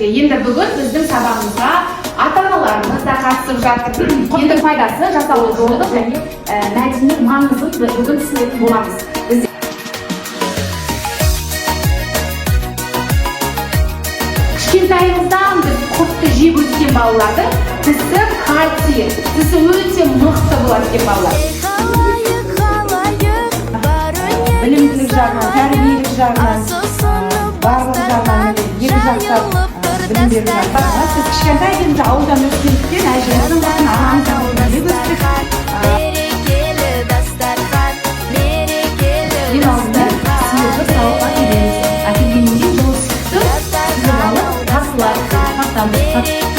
Енді бүгін біздің сабағымызға ата-аналарымыз да қатысып жатыр. Енді пайдасы жасалу жолы және мәдени маңызын бүгін түсінетін боламыз. Кішкентайымыздан біз құртты жеп өскен балаларды тісі кальций, тісі өте мықты болады деп балалар. Білімділік жағынан, тәрбиелік жағынан, барлық жағынан екі жақтап білім беріп жатыр. Сіз кішкентай кезінде ауылдан өскендіктен әжеміздің болсын, анамыздың болсын өстік. Ең алдымен сүйегі сауға келеміз. Әкелгеннен кейін жылы сүтті сүйіп алып, тасылар, тастамыз.